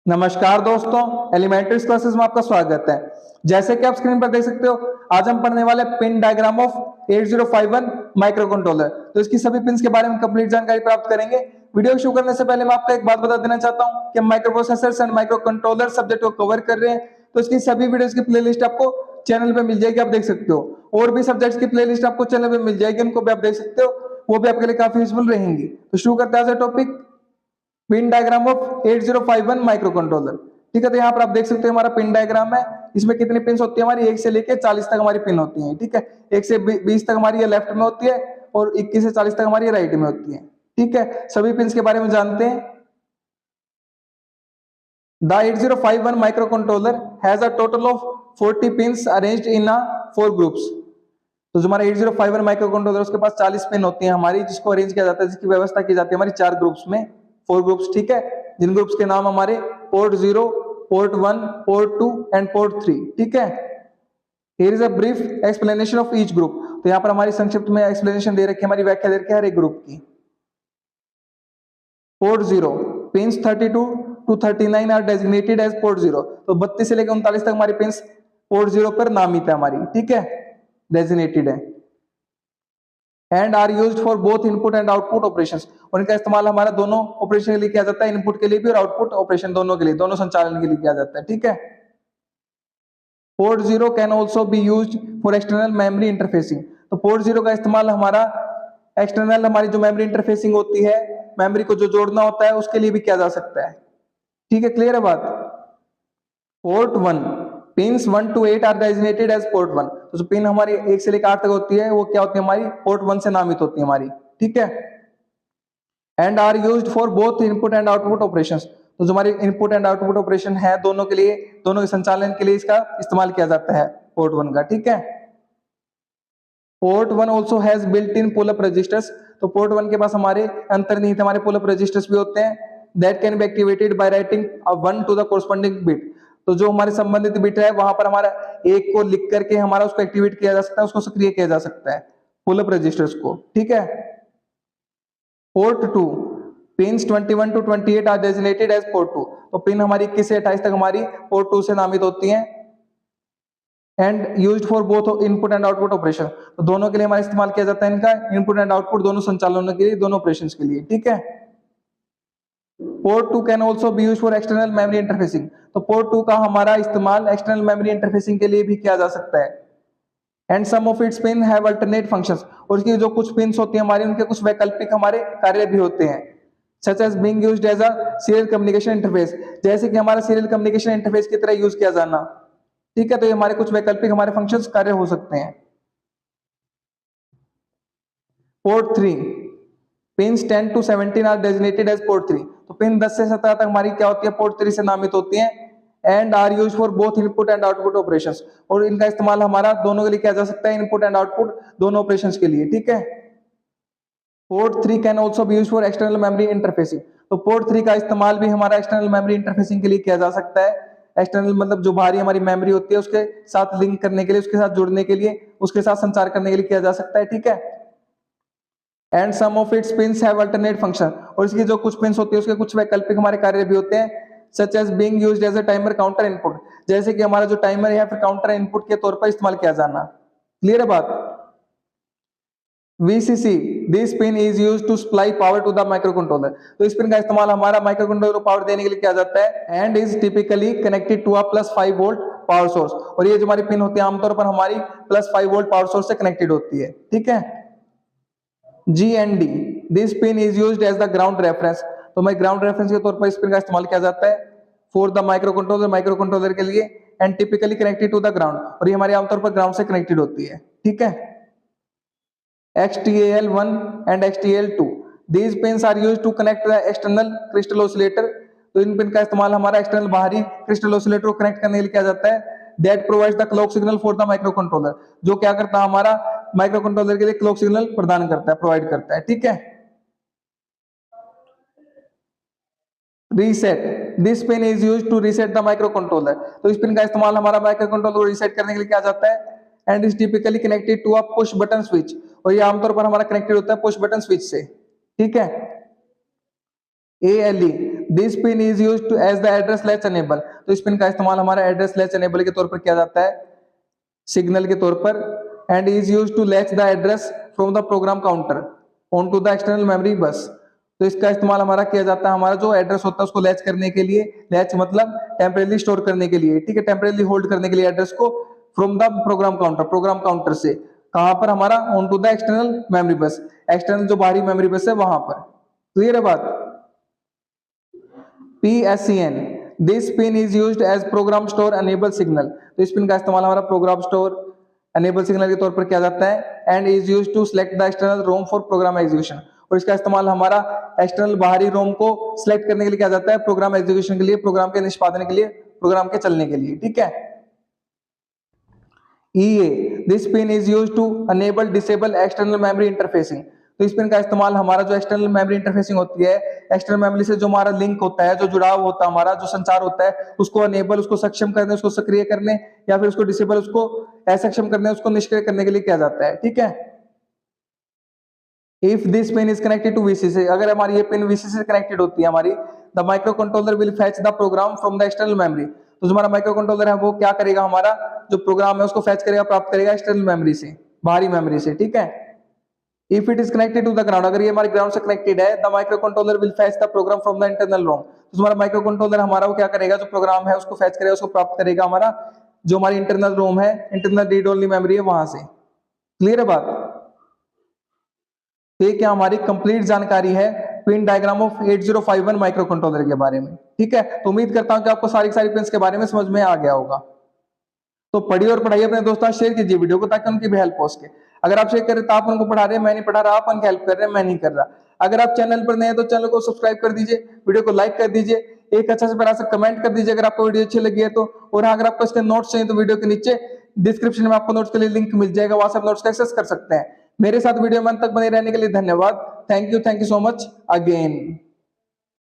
नमस्कार दोस्तों, elementary classes में आपका स्वागत है। जैसे कि आप स्क्रीन पर देख सकते हो, आज हम पढ़ने वाले pin diagram of 8051 micro controller. तो इसकी सभी पिन्स के बारे में कंप्लीट जानकारी प्राप्त करेंगे। वीडियो शुरू करने से पहले मैं आपको एक बात बता देना चाहता हूं कि हम micro processors and micro controller subject को कवर कर रहे हैं। तो इसकी सभी वीडियोस की प्लेलिस्ट आपको चैनल पे मिल जाएगी, आप देख सकते हो। और भी सब्जेक्ट्स की प्लेलिस्ट आपको चैनल पे मिल जाएगी, उनको भी आप देख सकते हो, वो भी आपके लिए काफी यूजफुल रहेंगी। तो शुरू करते हैं आज topic, pin diagram of 8051 micro controller. ठीक है, तो यहाँ पर आप देख सकते हो हमारा पिन डायग्राम है। इसमें कितनी पिन होती है हमारी, 1 से लेके 40 तक हमारी पिन होती है। ठीक है, 1 से 20 तक हमारी ये लेफ्ट में होती है और 21 से 40 तक हमारी राइट में होती है। ठीक है, सभी पिन के बारे में जानते हैं। The 8051 microcontroller has a total of 40 pins arranged in a 4 groups। तो जो हमारा 8051 माइक्रो कंट्रोलर, उसके पास 40 पिन होती हैं हमारी, जिसको अरेंज किया जाता है, जिसकी व्यवस्था की जाती है हमारी 4 ग्रुप्स में, 4 ग्रुप्स। ठीक है, जिन ग्रुप्स के नाम हमारे port 0, port 1, port 2 and port 3। ठीक है, here is a brief explanation of each group. तो यहाँ पर हमारी संक्षिप्त में एक्सप्लेनेशन दे रखी है, हमारी व्याख्या दे रखी है हर एक ग्रुप की। Port 0 pins 32 to 39 are designated as port 0। तो 32 से लेकर 39 तक हमारी पिंस पोर्ट 0 पर नामित है हमारी। ठीक है, डेजिग्नेटेड है। And are used for both input and output operations. और इनका इस्तेमाल हमारा दोनों ऑपरेशन के लिए किया जाता है, इनपुट के लिए भी और आउटपुट ऑपरेशन दोनों के लिए, दोनों संचालन के लिए किया जाता है। ठीक है, port 0 can also be used for external memory interfacing. तो पोर्ट 0 का इस्तेमाल हमारा एक्सटर्नल, हमारी जो मेमोरी इंटरफेसिंग होती है, मेमोरी को जो जोड़ना होता है, उसके लिए भी किया जा सकता है। ठीक है, क्लियर है बात। Port 1 pins 1 to 8 are designated as port 1। तो जो पिन हमारी 1 से लेकर 8 तक होती है, वो क्या होती है हमारी, पोर्ट 1 से नामित होती है हमारी। ठीक है, and are used for both input and output operations. तो जो हमारी इनपुट एंड आउटपुट ऑपरेशन है, दोनों के लिए, दोनों के संचालन के लिए इसका इस्तेमाल किया जाता है पोर्ट 1 का। ठीक है, port 1 also has built in pull up registers. तो पोर्ट 1 के पास हमारे अंतर्निहित हमारे पुल अप रजिस्टर्स भी होते हैं, that can be activated by writing a 1 to the corresponding bit. तो जो हमारे संबंधित बिट है, वहां पर हमारा 1 को लिख करके हमारा उसको एक्टिवेट किया जा सकता है, उसको सक्रिय किया जा सकता है, पुल अप रजिस्टर्स को। ठीक है, port 2 pins 21 to 28 are designated as port 2। तो पिन हमारी 21 से 28 तक हमारी पोर्ट 2 से नामित होती हैं। And used for both input and output operation. तो दोनों के लिए हमारा इस्तेमाल किया जाता है इनका, इनपुट एंड आउटपुट दोनों संचालनों के लिए, दोनों ऑपरेशंस के लिए। ठीक है, port 2 can also be used for external memory interfacing. तो पोर्ट 2 का हमारा इस्तेमाल एक्सटर्नल मेमोरी इंटरफेसिंग के लिए भी किया जा सकता है। And some of its pin have alternate functions. और इसकी जो कुछ पिन्स होती हैं हमारी, उनके कुछ वैकल्पिक हमारे कार्य भी होते हैं, such as being used as a serial communication interface. जैसे कि हमारा सीरियल कम्युनिकेशन इंटरफेस की तरह यूज किया जाना। ठीक है, तो ये हमारे कुछ वैकल्पिक हमारे फंक्शंस कार्य हो सकते हैं। Port 3 pins 10 to 17 are designated as port 3। तो पिन 10 से 17 तक हमारी क्या होती है, पोर्ट 3 से नामित होती हैं। And are used for both input and output operations. और इनका इस्तेमाल हमारा दोनों के लिए किया जा सकता है, इनपुट एंड आउटपुट दोनों ऑपरेशंस के लिए। ठीक है, port 3 can also be used for external memory interfacing. तो पोर्ट 3 का इस्तेमाल भी हमारा एक्सटर्नल मेमोरी इंटरफेसिंग के लिए किया जा सकता है। एक्सटर्नल मतलब जो बाहरी हमारी मेमोरी होती है, उसके साथ लिंक करने के लिए, उसके साथ जुड़ने के लिए, उसके साथ संचार करने के लिए किया जा सकता है। ठीक है, and some of its pins have alternate function. और इसकी जो कुछ पिन्स होती है, उसके कुछ वैकल्पिक हमारे कार्य भी होते हैं, such as being used as a timer counter input. जैसे कि हमारा जो टाइमर है, फिर काउंटर इनपुट के तौर पर इस्तेमाल किया जाना। क्लियर है बात। VCC this pin is used to supply power to the micro controller. तो इस पिन का इस्तेमाल हमारा माइक्रो कंट्रोलर को पावर देने के लिए किया जाता है। And is typically connected to a +5 volt power source. और ये जो हमारी पिन होती है, आमतौर पर हमारी +5 वोल्ट पावर सोर्स से कनेक्टेड होती है। ठीक है, GND this pin is used as the ground reference. तो मैं ग्राउंड रेफरेंस के तौर पर इस पिन का इस्तेमाल किया जाता है for the micro controller, microcontroller के लिए। And typically connected to the ground. और ये हमारे आमतौर पर ग्राउंड से कनेक्टेड होती है। ठीक है, XTAL1 and XTAL2 these pins are used to connect the external crystal oscillator। तो इन पिन का इस्तेमाल हमारा एक्सटर्नल बाहरी क्रिस्टल ऑसिलेटर को कनेक्ट करने के लिए किया जाता है। That provides the clock signal for the micro controller. जो क्या करता है, हमारा माइक्रो कंट्रोलर के लिए क्लॉक सिग्नल प्रदान करता है, प्रोवाइड करता है। ठीक है, reset this pin is used to reset the micro controller. तो इस पिन का इस्तेमाल हमारा माइक्रो कंट्रोलर को रीसेट करने के लिए किया जाता है। And is typically connected to a push button switch. और ये आमतौर पर हमारा कनेक्टेड होता है पुश बटन स्विच से। ठीक है, ALE this pin is used to as the address latch enable, तो इस पिन का इस्तेमाल हमारा एड्रेस लैच एनेबल के तौर पर किया जाता है, सिग्नल के तौर पर, and is used to latch the address from the program counter on to the external memory bus, तो इसका इस्तेमाल हमारा किया जाता है हमारा जो एड्रेस होता है उसको लैच करने के लिए, लैच मतलब टेम्परेली स्टोर करने के लिए, ठीक है, टेम्परेली होल्ड करने के लिए एड्रेस को फ्रॉम द प्रोग्राम काउंटर से, कहां पर हमारा on to the external memory bus, external जो बाहरी मेमोरी बस है वहां पर। क्लियर है बात? PSEN, this pin is used as program store enable signal, तो इस पिन का इस्तेमाल हमारा प्रोग्राम स्टोर एनेबल सिग्नल के तौर पर किया जाता है, and is used to select the external ROM for program execution, और इसका इस्तेमाल हमारा एक्सटर्नल बाहरी रोम को सिलेक्ट करने के लिए किया जाता है, प्रोग्राम एग्जीक्यूशन के लिए, प्रोग्राम के निष्पादन के लिए, प्रोग्राम के चलने के लिए, ठीक है। EA, this pin is used to enable disable external memory interfacing, तो इस पिन का इस्तेमाल हमारा जो एक्सटर्नल मेमोरी इंटरफेसिंग होती है, एक्सटर्नल मेमोरी से जो हमारा लिंक होता है, जो जुड़ाव होता है हमारा, जो संचार होता है, उसको अनेबल, उसको सक्षम करने, उसको सक्रिय करने, या फिर उसको डिसेबल, उसको असक्षम करने, उसको निष्क्रिय करने के लिए किया जाता है, ठीक है। If this pin is connected to VCC, अगर हमारी ये पिन VCC से कनेक्टेड होती है हमारी, the micro controller will fetch the program from the external memory, तो जो हमारा माइक्रो कंट्रोलर है वो क्या करेगा, हमारा जो प्रोग्राम है उसको फेच करेगा, प्राप्त करेगा एक्सटर्नल मेमोरी से, बाहरी मेमोरी से, ठीक है। If it is connected to the ground, अगर ये हमारे ग्राउंड से कनेक्टेड है, the micro controller will fetch the program from the internal ROM, तो हमारा माइक्रो कंट्रोलर हमारा वो क्या करेगा, जो प्रोग्राम है उसको फेच करेगा, उसको प्राप्त करेगा हमारा जो हमारी इंटरनल रोम है, इंटरनल रीड ओनली मेमोरी है वहां से। क्लियर है बात? तो ये क्या हमारी कंप्लीट जानकारी है pin diagram of 8051 micro controller के बारे में, ठीक है। तो उम्मीद करता हूं कि आपको सारी पिन्स के बारे में समझ में आ गया होगा। तो पढ़िए और पढ़ाइए अपने दोस्तों, शेयर कीजिए वीडियो को ताकि उनकी भी हेल्प हो सके। अगर आप शेयर करें तो आप उनको पढ़ा रहे हैं, मैं नहीं पढ़ा रहा, आप उनकी हेल्प कर रहे हैं, मैं नहीं कर रहा। अगर आप चैनल पर नए हैं तो चैनल को सब्सक्राइब कर दीजिए, वीडियो को लाइक कर दीजिए, एक अच्छा से प्यारा सा कमेंट कर दीजिए अगर आपको वीडियो अच्छी लगी है तो। और अगर आपको इसके नोट्स चाहिए तो वीडियो के नीचे डिस्क्रिप्शन में आपको नोट्स के लिए लिंक मिल जाएगा, वहां से आप नोट्स का एक्सेस कर सकते हैं। मेरे साथ वीडियो में अंत तक बने रहने के लिए धन्यवाद। Thank you so much again.